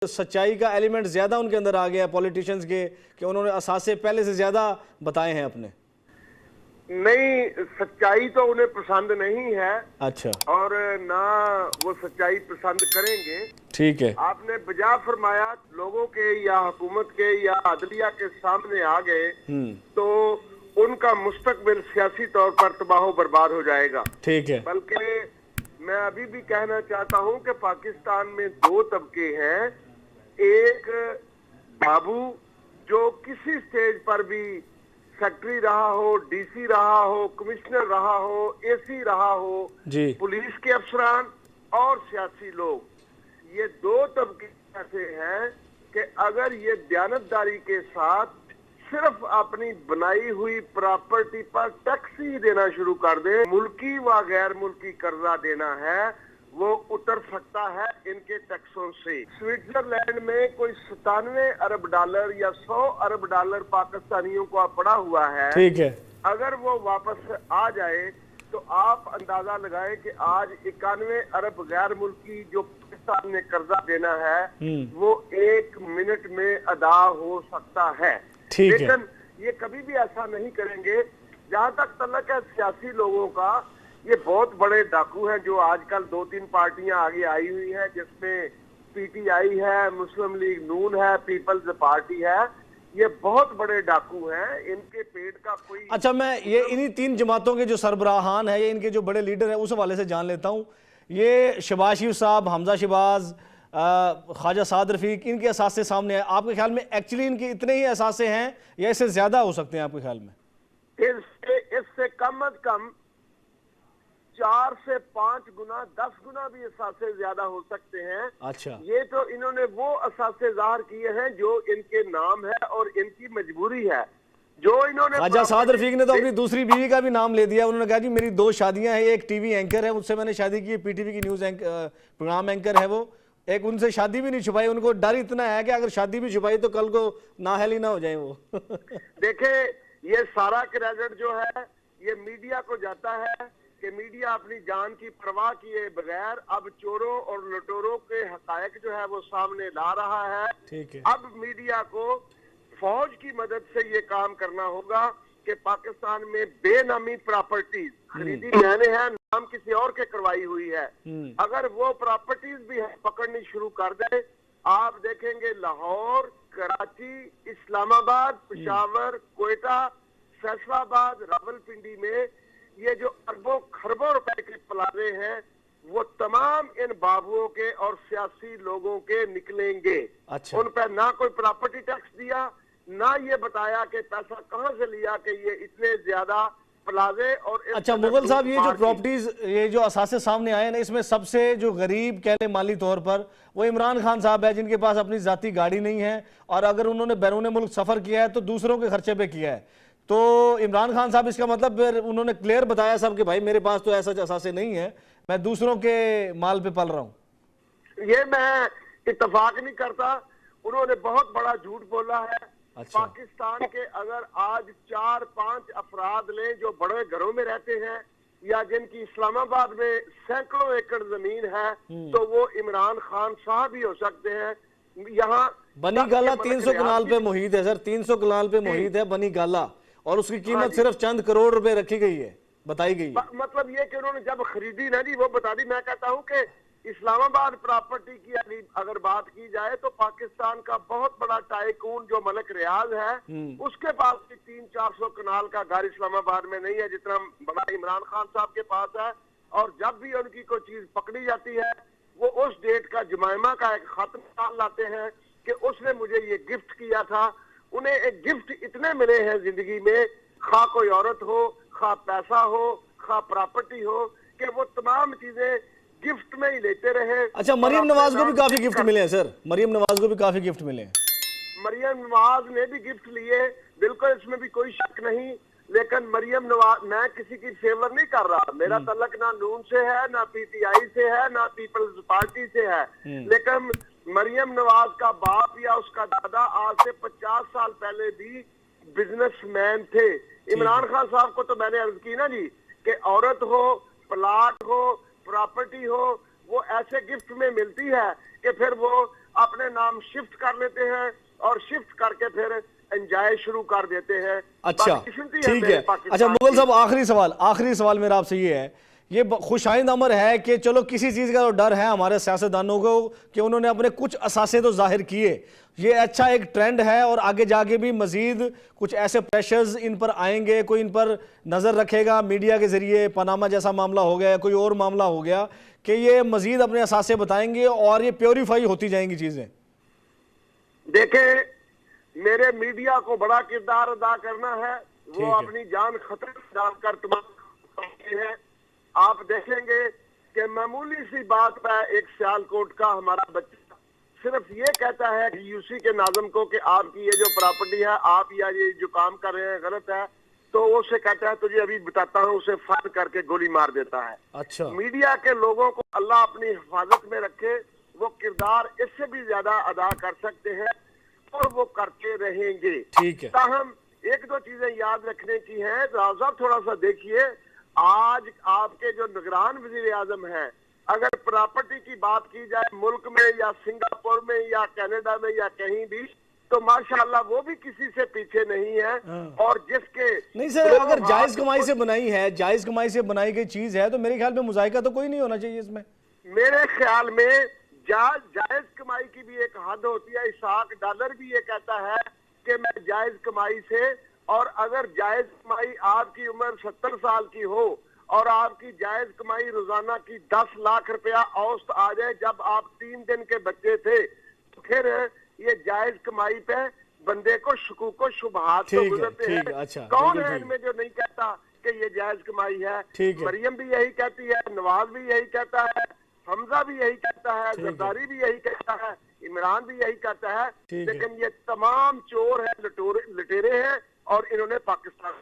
सच्चाई का एलिमेंट ज्यादा उनके अंदर आ गया पॉलिटिशियंस के कि उन्होंने असासे पहले से ज्यादा बताए हैं अपने। नहीं, सच्चाई तो उन्हें पसंद नहीं है। अच्छा। और ना वो सच्चाई पसंद करेंगे। ठीक है। आपने बजा फरमाया लोगों के या हुकूमत के या अदलिया के सामने आ गए तो उनका मुस्तकबिल सियासी तौर पर तबाह बर्बाद हो जाएगा। ठीक है। बल्कि मैं अभी भी कहना चाहता हूं कि पाकिस्तान में दो तबके हैं। एक बाबू जो किसी स्टेज पर भी सेक्रेटरी रहा हो, डीसी रहा हो, कमिश्नर रहा हो, एसी रहा हो, पुलिस के अफसरान और सियासी लोग, ये दो तबके ऐसे हैं कि अगर ये दयानतदारी के साथ सिर्फ अपनी बनाई हुई प्रॉपर्टी पर टैक्स ही देना शुरू कर दे, मुल्की व गैर मुल्की कर्जा देना है, वो उतर सकता है इनके टैक्सों से। स्विट्जरलैंड में कोई 97 अरब डॉलर या 100 अरब डॉलर पाकिस्तानियों को पड़ा हुआ है। ठीक है। अगर वो वापस आ जाए तो आप अंदाजा लगाएं कि आज 91 अरब गैर मुल्की जो पाकिस्तान ने कर्जा देना है वो 1 मिनट में अदा हो सकता है। लेकिन ये कभी भी ऐसा नहीं करेंगे। जहां तक तल्लक है सियासी लोगों का, ये बहुत बड़े डाकू हैं जो आजकल 2-3 पार्टियां आगे आई हुई हैं, जिसमें पीटीआई है, मुस्लिम लीग नून है, पीपल्स पार्टी है। ये बहुत बड़े डाकू हैं, इनके पेट का कोई। अच्छा, मैं ये इन्हीं 3 जमातों के जो सरबराहान है, ये इनके जो बड़े लीडर है उस हवाले से जान लेता हूँ। ये शहबाज शरीफ साहब, हमजा शहबाज, ख्वाजा साद रफीक, इनके असासे सामने है। आपके ख्याल में एक्चुअली इनके इतने ही असासे हैं या इससे ज्यादा हो सकते हैं आपके ख्याल में? इससे कम अज कम 4 से 5 गुना 10 गुना भी असासे ज्यादा हो सकते हैं। अच्छा। ये तो इन्होंने वो असासे ज़ाहिर किए हैं जो इनके नाम है और इनकी मजबूरी है। जो इन्होंने ख्वाजा साद रफीक ने तो अपनी दूसरी बीवी का भी नाम ले दिया। उन्होंने कहा जी मेरी 2 शादियां हैं, एक टीवी एंकर है, उससे मैंने शादी की, पीटीवी की न्यूज प्रोग्राम एंकर है वो, एक उनसे शादी भी नहीं छुपाई। उनको डर इतना है कि अगर शादी भी छुपाई तो कल को नाहली ना हो जाए वो। देखे, ये सारा क्रेडिट जो है ये मीडिया को जाता है कि मीडिया अपनी जान की परवाह किए बगैर अब चोरों और लुटेरों के हकायक जो है वो सामने ला रहा है। ठीक है। अब मीडिया को फौज की मदद से ये काम करना होगा कि पाकिस्तान में बेनामी प्रॉपर्टीज खरीदी मैंने है, नाम किसी और के करवाई हुई है, अगर वो प्रॉपर्टीज भी पकड़नी शुरू कर दे, आप देखेंगे लाहौर, कराची, इस्लामाबाद, पेशावर, कोयटा, फैसलाबाद, रावलपिंडी में ये जो अरबों खरबों रुपए के प्लाजे हैं वो तमाम इन बाबुओं के और सियासी लोगों के निकलेंगे। अच्छा। उन पर ना कोई प्रॉपर्टी टैक्स दिया, ना ये बताया कि पैसा कहां से लिया कि ये इतने ज्यादा प्लाजे और। अच्छा मुगल साहब, ये जो प्रॉपर्टीज, ये जो असासे सामने आए ना, इसमें सबसे जो गरीब कह लें माली तौर पर वो इमरान खान साहब है, जिनके पास अपनी जाती गाड़ी नहीं है और अगर उन्होंने बैरून मुल्क सफर किया है तो दूसरों के खर्चे पे किया है। तो इमरान खान साहब, इसका मतलब फिर उन्होंने क्लियर बताया सब कि भाई मेरे पास तो ऐसा असासे नहीं है, मैं दूसरों के माल पे पल रहा हूं। ये मैं इत्तेफाक नहीं करता, उन्होंने बहुत बड़ा झूठ बोला है। अच्छा। पाकिस्तान के अगर आज 4-5 अफराद लें जो बड़े घरों में रहते हैं या जिनकी इस्लामाबाद में सैकड़ों एकड़ जमीन है तो वो इमरान खान साहब ही हो सकते हैं। यहाँ बनी गाला 300 कनाल पे मुहित है सर, 300 कनाल पे मुहित है बनी गाला, और उसकी कीमत सिर्फ चंद करोड़ रुपए रखी गई है, बताई गई है। मतलब ये कि उन्होंने जब खरीदी ना जी वो बता दी। मैं कहता हूँ कि इस्लामाबाद प्रॉपर्टी की अगर बात की जाए तो पाकिस्तान का बहुत बड़ा टाइकून जो मलिक रियाज है उसके पास भी 300-400 कनाल का घर इस्लामाबाद में नहीं है जितना बड़ा इमरान खान साहब के पास है। और जब भी उनकी कोई चीज पकड़ी जाती है वो उस डेट का जुमैमा का एक खत निकाल लाते हैं कि उसने मुझे ये गिफ्ट किया था। उन्हें एक गिफ्ट इतने मिले हैं जिंदगी में, खा कोई औरत हो, खा पैसा हो, खा प्रॉपर्टी हो, कि वो तमाम चीजें गिफ्ट में ही लेते रहे। अच्छा, मरियम नवाज को भी काफी गिफ्ट मिले हैं सर, मरियम नवाज को भी काफी गिफ्ट मिले हैं। मरियम नवाज ने भी गिफ्ट लिए, बिल्कुल, इसमें भी कोई शक नहीं। लेकिन मरियम नवाज, मैं किसी की फेवर नहीं कर रहा, मेरा तल्लक ना नून से है, ना पीटीआई से है, ना पीपल्स पार्टी से है। लेकिन मरियम नवाज का बाप या उसका दादा आज से 50 साल पहले भी बिजनेसमैन थे। इमरान खान साहब को तो मैंने अर्ज की ना जी कि औरत हो, प्लाट हो, प्रॉपर्टी हो, वो ऐसे गिफ्ट में मिलती है कि फिर वो अपने नाम शिफ्ट कर लेते हैं और शिफ्ट करके फिर एंजॉय शुरू कर देते हैं। अच्छा बदकिस्मती ठीक मेरे है। पाकिस्तान अच्छा मुगल की। साहब, आखिरी सवाल मेरा आपसे ये है, ये खुशाइंद अमर है कि चलो किसी चीज़ का तो डर है हमारे सियासतदानों को कि उन्होंने अपने कुछ असासे तो जाहिर किए, ये अच्छा एक ट्रेंड है और आगे जाके भी मजीद कुछ ऐसे प्रेशर्स इन पर आएंगे, कोई इन पर नज़र रखेगा मीडिया के जरिए, पनामा जैसा मामला हो गया, कोई और मामला हो गया, कि ये मजीद अपने असासे बताएंगे और ये प्योरीफाई होती जाएंगी चीज़ें? देखें, मेरे मीडिया को बड़ा किरदार अदा करना है, वो अपनी जान खतरे में डालकर तमाम है। आप देखेंगे कि मामूली सी बात पर एक सियालकोट का हमारा बच्चा सिर्फ ये कहता है कि यूसी के नाज़िम को कि आपकी ये जो प्रॉपर्टी है, आप या ये जो काम कर रहे हैं गलत है, तो वो उसे कहता है तुझे अभी बताता हूँ, उसे फायर करके गोली मार देता है। अच्छा, मीडिया के लोगों को अल्लाह अपनी हिफाजत में रखे, वो किरदार इससे भी ज्यादा अदा कर सकते हैं और वो करते रहेंगे। ठीक है। ताहम एक दो चीजें याद रखने की हैं। राजा थोड़ा सा देखिए, आज आपके जो निगरान वजीर आजम है, अगर प्रॉपर्टी की बात की जाए मुल्क में या सिंगापुर में या कनाडा में या कहीं भी, तो माशाअल्लाह वो भी किसी से पीछे नहीं है। और जिसके नहीं सर, अगर जायज कमाई से बनाई है, जायज कमाई से बनाई गई चीज है, तो मेरे ख्याल में मुजाहिका तो कोई नहीं होना चाहिए इसमें। मेरे ख्याल में जायज कमाई की भी एक हद होती है। इसाक डॉलर भी ये कहता है कि मैं जायज कमाई से, और अगर जायज कमाई आपकी उम्र 70 साल की हो और आपकी जायज कमाई रोजाना की 10 लाख रुपया औसत आ जाए जब आप 3 दिन के बच्चे थे, तो फिर ये जायज कमाई पे बंदे को शकूक व शुबहात तो गुजरते हैं। अच्छा, कौन है इनमें जो नहीं कहता कि ये जायज कमाई है? मरियम भी यही कहती है, नवाज भी यही कहता है, हमजा भी यही कहता है, जरदारी भी यही कहता है, इमरान भी यही कहता है। लेकिन ये तमाम चोर है, लुटेरे हैं और इन्होंने पाकिस्तान